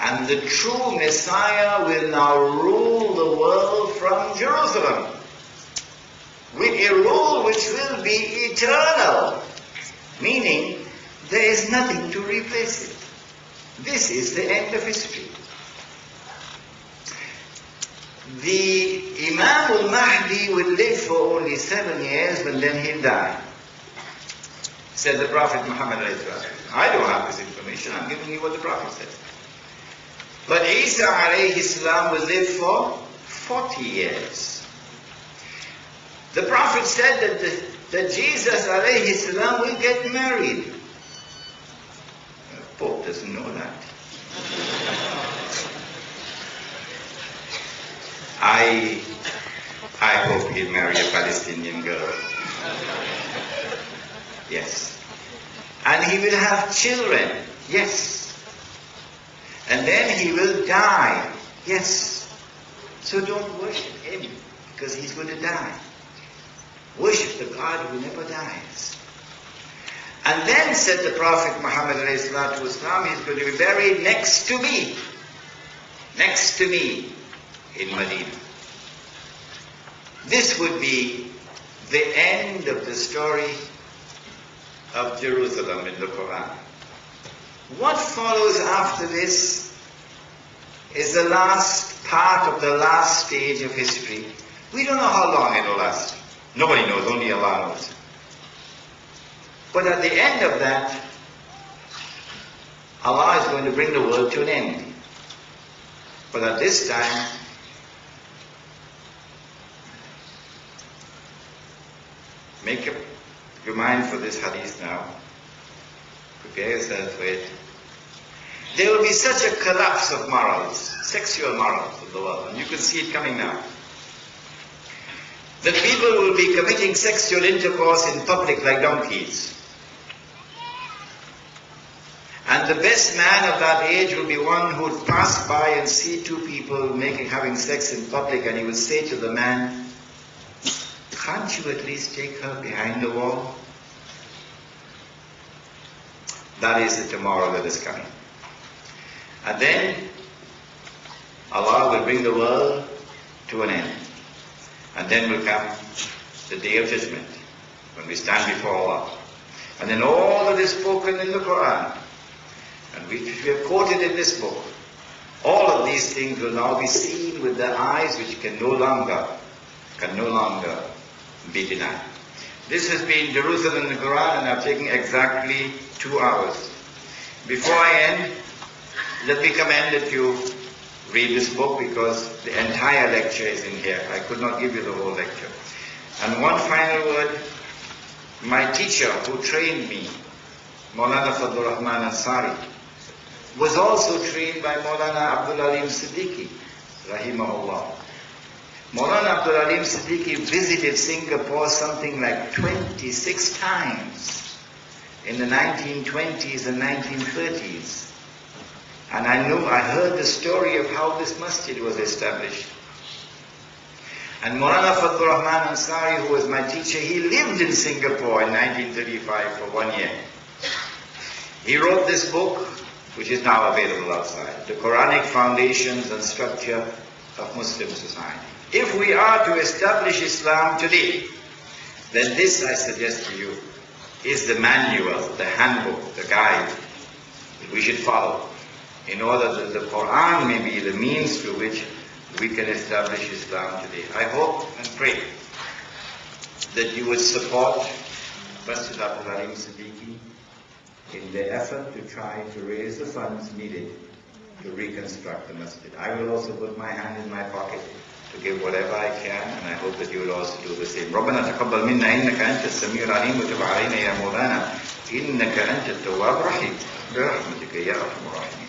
And the true Messiah will now rule the world from Jerusalem, with a rule which will be eternal, meaning there is nothing to replace it. This is the end of history. The Imam al-Mahdi will live for only 7 years, and then he'll die. Said the Prophet Muhammad. I don't have this information, I'm giving you what the Prophet said. But Isa alayhi salam will live for 40 years. The Prophet said that Jesus alayhi salam will get married. The Pope doesn't know that. I hope he'll marry a Palestinian girl. Yes. And he will have children. Yes. And then he will die. Yes. So don't worship him, because he's going to die. Worship the God who never dies. And then said the Prophet Muhammad ﷺ, he's going to be buried next to me. Next to me in Medina. This would be the end of the story of Jerusalem in the Quran. What follows after this is the last part of the last stage of history. We don't know how long it will last. Nobody knows, only Allah knows. But at the end of that, Allah is going to bring the world to an end. But at this time, make up your mind for this hadith now. Prepare yourself for it. There will be such a collapse of morals, sexual morals of the world, and you can see it coming now. That people will be committing sexual intercourse in public like donkeys. And the best man of that age will be one who would pass by and see two people having sex in public, and he would say to the man, "Can't you at least take her behind the wall?" That is the tomorrow that is coming. And then Allah will bring the world to an end. And then will come the day of judgment, when we stand before Allah. And then all that is spoken in the Quran, and which we have quoted in this book, all of these things will now be seen with the eyes which can no longer be denied. This has been Jerusalem in the Quran, and I've taken exactly 2 hours. Before I end, let me commend that you read this book, because the entire lecture is in here. I could not give you the whole lecture. And one final word, my teacher who trained me, Maulana Fadlur Rahman Ansari, was also trained by Maulana Abdul Alim Siddiqui, rahimahullah. Maulana Abdul Alim Siddiqui visited Singapore something like 26 times in the 1920s and 1930s. And I heard the story of how this masjid was established. And Maulana Fadlur Rahman Ansari, who was my teacher, he lived in Singapore in 1935 for 1 year. He wrote this book, which is now available outside, The Quranic Foundations and Structure of Muslim Society. If we are to establish Islam today, then this, I suggest to you, is the manual, the handbook, the guide that we should follow, in order that the Quran may be the means through which we can establish Islam today. I hope and pray that you would support Masjid Abdul Alim Siddiqui in their effort to try to raise the funds needed to reconstruct the masjid. I will also put my hand in my pocket to give whatever I can, and I hope that you will also do the same. ربنا تقبل منا إنك أنت السميع العليم وتب علينا يا مولانا إنك أنت التواب الرحيم برحمتك يا أرحم الراحمين.